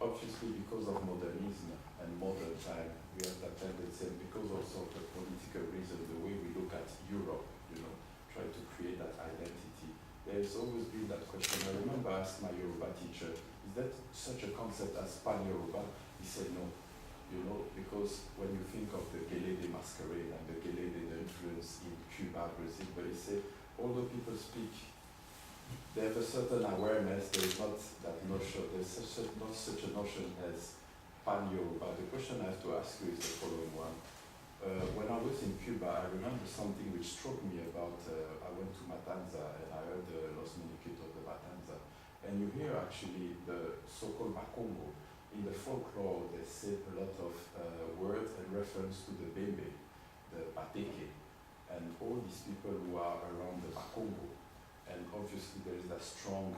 obviously because of modernism and modern time, we have that tendency, and because also of the political reason, the way we look at Europe, try to create that identity. There's always been that question. I remember I asked my Yoruba teacher, is that such a concept as Pan-Yoruba? He said no, because when you think of the Gelede masquerade and the Gelede, the influence in Cuba, Brazil, but he said, although people speak, they have a certain awareness, there is not that notion, there's not such a notion as Pan-Yoruba. The question I have to ask you is the following one. When I was in Cuba, I remember something which struck me about, I went to Matanza and I heard the Los Muñequitos de Matanza. And you hear actually the so-called Kongo. In the folklore, they say a lot of words and reference to the Bembe, the Bateke, and all these people who are around the Kongo. And obviously there is that strong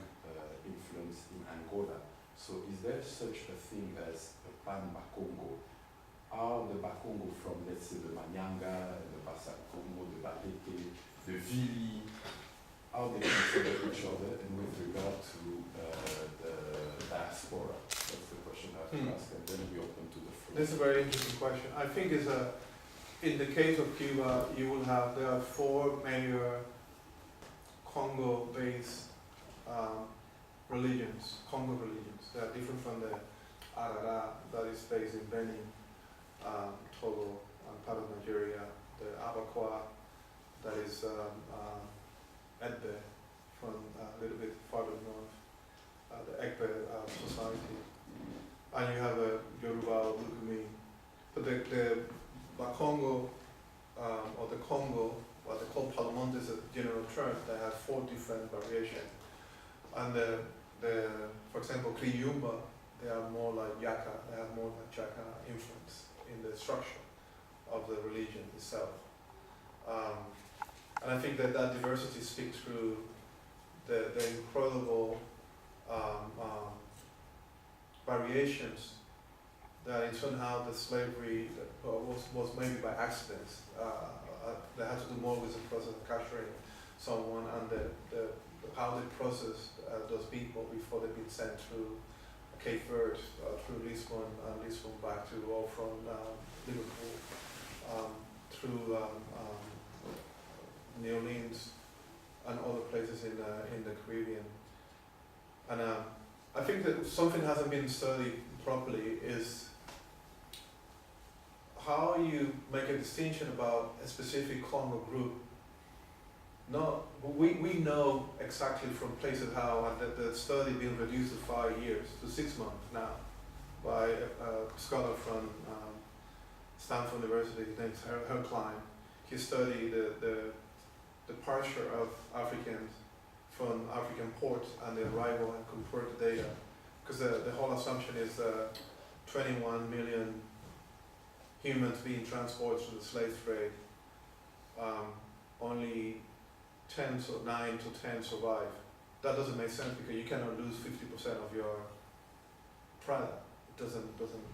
influence in Angola. So is there such a thing as a Pan-Bakongo? Are the Bakongo from, let's say, the Manyanga, the Basa-Congo, the Bateke, the Vili, how they consider each other, and with regard to the diaspora? That's the question I have to ask, and then we open to the floor. That's a very interesting question. I think it's in the case of Cuba, there are four major Congo-based religions, Congo religions. They are different from the Arara that is based in Benin, Togo, and part of Nigeria, the Abakwa that is Edbe from a little bit farther north, the Ekbe society, and you have a Yoruba Lukumi. But the Bakongo or the Congo, what they call Palmonte is a general term. They have four different variations, and for example, Kriyumba, they are more like Yaka. They have more like Yaka influence in the structure of the religion itself. And I think that diversity speaks through the incredible variations that somehow the slavery was maybe by accident. They had to do more with the process of capturing someone and how they processed those people before they've been sent through Cape Verde, through Lisbon, and Lisbon back to, or from Liverpool, through New Orleans and other places in the Caribbean. And I think that something hasn't been studied properly is how you make a distinction about a specific Congo group. We know exactly from places how, and the study been reduced to 5 years, to 6 months now, by a scholar from Stanford University. His name is Herr Klein. He studied the departure of Africans from African ports and the arrival and compared the data. Because the whole assumption is 21 million humans being transported through the slave trade. Only 9 to 10 survive. That doesn't make sense because you cannot lose 50% of your product. It doesn't.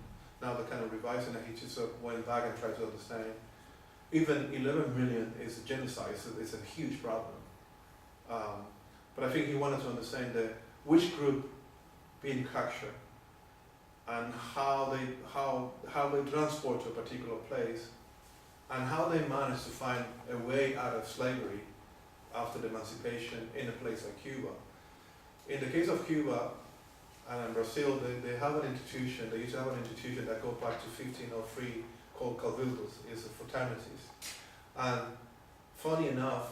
Now they're kind of revising it. He just went back and tried to understand. Even 11 million is a genocide. So it's a huge problem. But I think he wanted to understand which group being captured and how they transport to a particular place and how they manage to find a way out of slavery after the emancipation in a place like Cuba. In the case of Cuba and in Brazil, they have an institution, they used to have an institution that goes back to 1503 called cabildos, it's fraternities. And funny enough,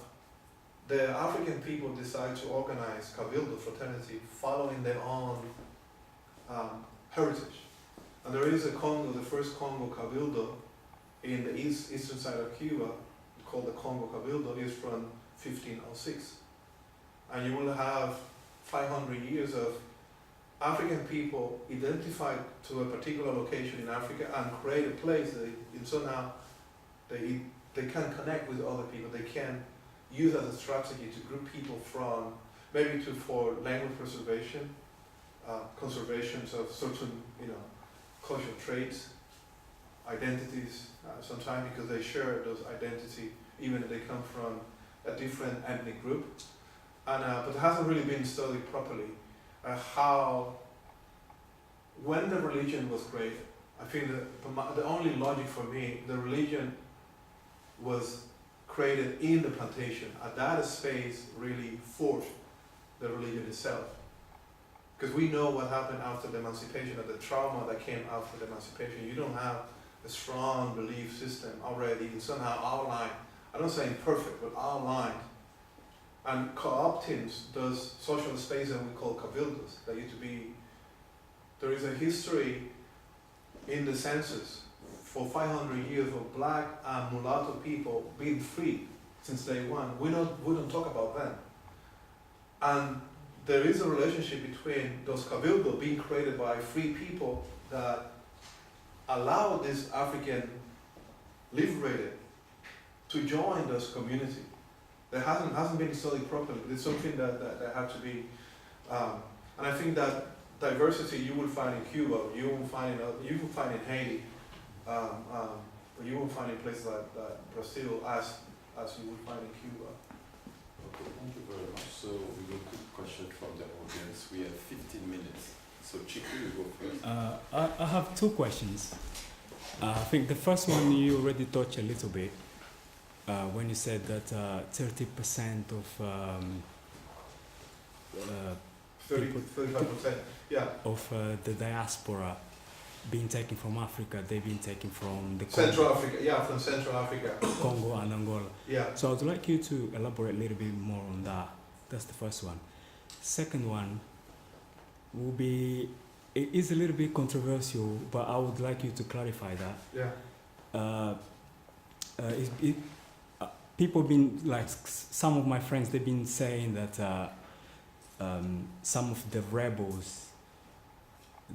the African people decide to organize cabildo fraternity following their own heritage. And there is a Congo, the first Congo cabildo in the eastern side of Cuba, called the Congo Cabildo, is from 1506. And you will have 500 years of African people identified to a particular location in Africa and create a place that somehow they can connect with other people. They can use as a strategy to group people from, maybe for language preservation, conservations of certain, cultural traits, identities, sometimes because they share those identity, even if they come from a different ethnic group. And but it hasn't really been studied properly when the religion was created, I think that the only logic for me, the religion was created in the plantation. At that space really forged the religion itself. Because we know what happened after the emancipation, or the trauma that came after the emancipation. You don't have a strong belief system already somehow outlined. I don't say perfect, but outlined. And co-opting those social spaces that we call cabildos, that used to be, there is a history in the census for 500 years of black and mulatto people being free since day one. We don't talk about them. And there is a relationship between those cabildos being created by free people that allow this African liberated to join those communities. That hasn't been studied properly, but it's something that had to be, and I think that diversity you will find in Cuba, you will find in Haiti, but you will find in places like Brazil as you will find in Cuba. Okay, thank you very much. So we will take questions from the audience. We have 15 minutes. So Chiku, you go first. I have two questions. I think the first one you already touched a little bit when you said that 30% of 35%, yeah. Of the diaspora being taken from Africa, they've been taken from the Central Africa, yeah, from Central Africa. Congo and Angola. Yeah. So I'd like you to elaborate a little bit more on that. That's the first one. Second one will be, it is a little bit controversial, but I would like you to clarify that. Yeah. People been, like some of my friends, they've been saying that some of the rebels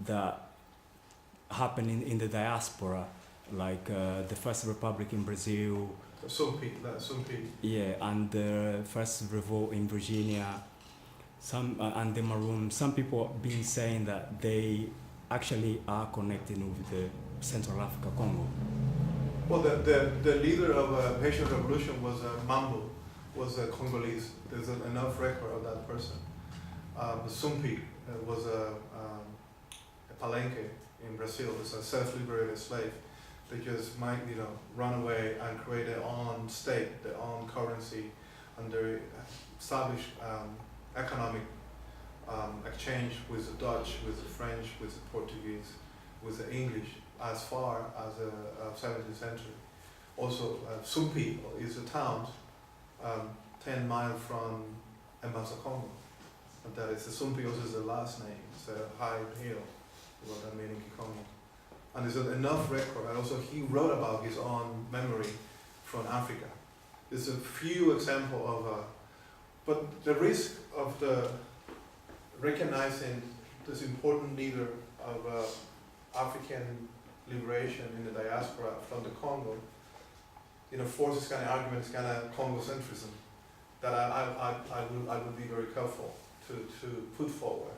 that happen in the diaspora, like the First Republic in Brazil, Sumpi. yeah, and the first revolt in Virginia, and the Maroon. Some people have been saying that they actually are connected with the Central Africa, Congo. Well, the leader of Haitian Revolution was Mambo, was a Congolese. There's enough record of that person. Sumpi was a Palenque in Brazil. Was a self-liberated slave. They just might, run away and create their own state, their own currency, and they established economic exchange with the Dutch, with the French, with the Portuguese, with the English, as far as the 17th century. Also, Sumpi is a town 10 miles from Kongo. And that is, the Sumpi also is the last name. It's a high hill, what that means in Kongo. And there's enough record, and also he wrote about his own memory from Africa. There's a few examples of, but the risk of the recognizing this important leader of African liberation in the diaspora from the Congo, forces kind of arguments, kind of Congo-centrism, that I would be very careful to put forward.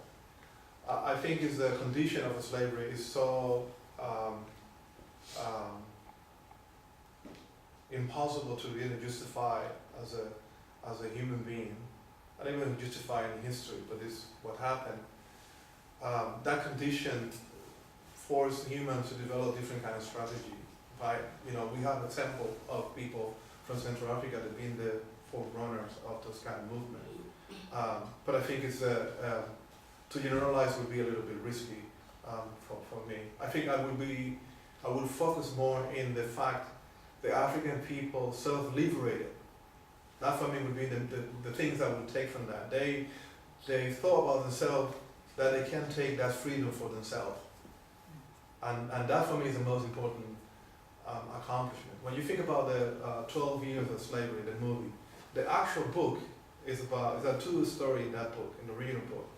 I think is the condition of slavery is so impossible to really justify as a human being. I don't even justify in history, but this is what happened. That condition forced humans to develop different kind of strategy. We have example of people from Central Africa that have been the forerunners of this kind of movement. But I think it's to generalize would be a little bit risky for me. I think I would focus more in the fact the African people self-liberated. That for me would be the things I would take from that. They thought about themselves that they can take that freedom for themselves. And that for me is the most important accomplishment. When you think about the 12 years of slavery, the movie, the actual book is a true story in that book, in the real book,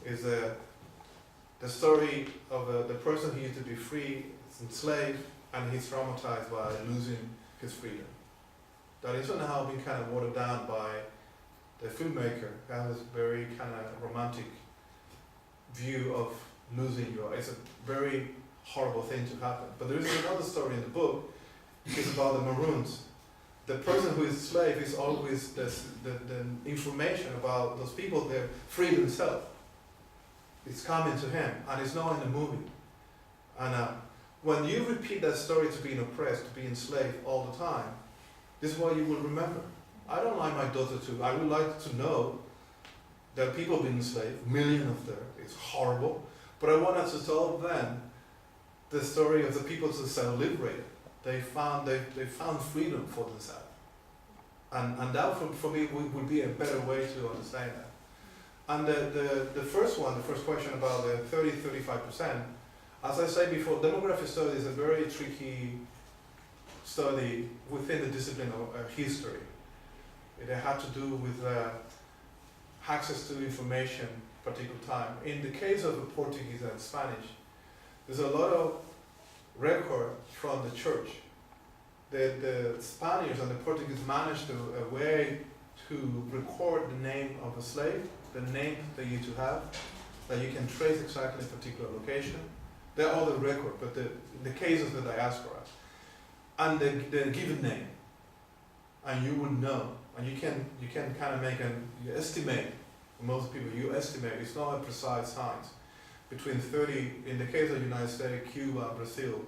is the story of the person who used to be free, enslaved, and he's traumatized by losing his freedom. That is somehow been kind of watered down by the filmmaker, who has a very kind of romantic view of losing it's a very horrible thing to happen. But there is another story in the book, it's about the Maroons. The person who is slave is always the information about those people, they're free themselves. It's coming to him, and it's not in the movie. And when you repeat that story to being oppressed, to being enslaved all the time, this is what you will remember. I don't like my daughter to, I would like to know that people being enslaved, millions of them, it's horrible, but I wanted to tell them the story of the people who self-liberated. They found freedom for themselves. And that for me would be a better way to understand that. And the first question about the 30-35%, as I said before, demographic study is a very tricky study within the discipline of history. It had to do with access to information particular time. In the case of the Portuguese and Spanish, there's a lot of record from the church. The Spaniards and the Portuguese managed a way to record the name of a slave, the name they used to have, that you can trace exactly a particular location. They're all the record, but in the case of the diaspora, and the given name, and you will know, and you can kind of you estimate. Most people, you estimate. It's not a precise science. Between 30, in the case of the United States, Cuba, Brazil,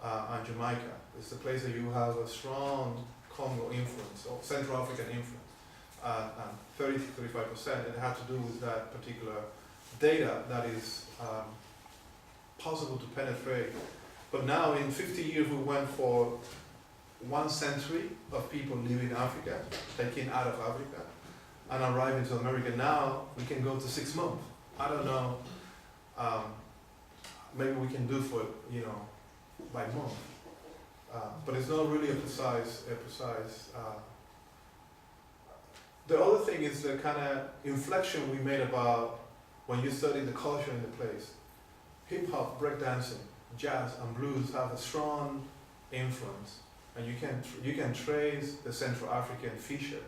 and Jamaica, it's the place that you have a strong Kongo influence or Central African influence, and 30-35%. It had to do with that particular data that is possible to penetrate. But now, in 50 years, we went for 1 century of people leaving Africa, taken out of Africa, and arriving to America. Now we can go to 6 months. I don't know. Maybe we can do for by month, but it's not really a precise. The other thing is the kind of inflection we made about when you study the culture in the place. Hip hop, breakdancing, jazz, and blues have a strong influence, and you can trace the Central African feature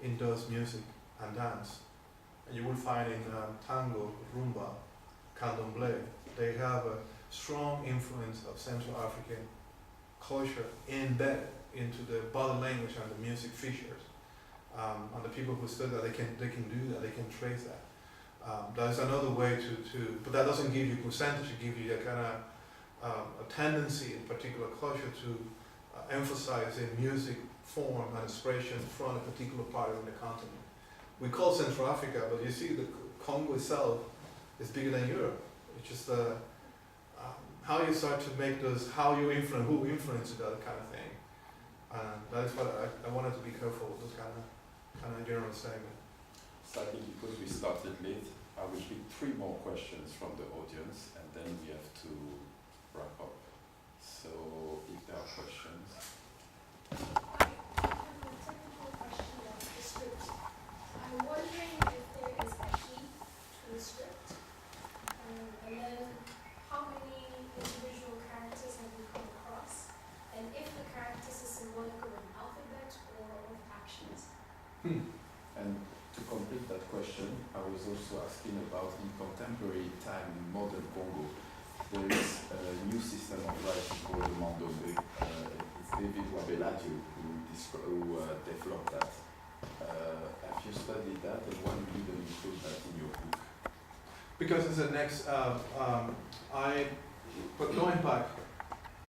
in those music and dance. And you will find in tango, rumba, candomblé, they have a strong influence of Central African culture embedded into the body language and the music features. And the people who study that, they can do that, they can trace that. There's another way but that doesn't give you percentage, it gives you a kind of a tendency in particular culture to emphasize a music form and expression from a particular part of the continent. We call Central Africa, but you see the Congo itself is bigger than Europe. It's just how you start to make those, who influences that kind of thing. That is what I wanted to be careful with those kind of general statement. Sadly, because we started late, I will pick 3 more questions from the audience, and then we have to wrap up. So, if there are questions. I have a technical question about the script. I'm wondering if there is a key to the script, and then how many individual characters have you come across, and if the characters are symbolic of an alphabet or of actions. And to complete that question, I was also asking about in contemporary time in modern Congo, there is a new system of writing called the Mandongwe. It's David Wabeladio who developed that. Have you studied that, and why you didn't include that in your book? Because it's the next, but going back,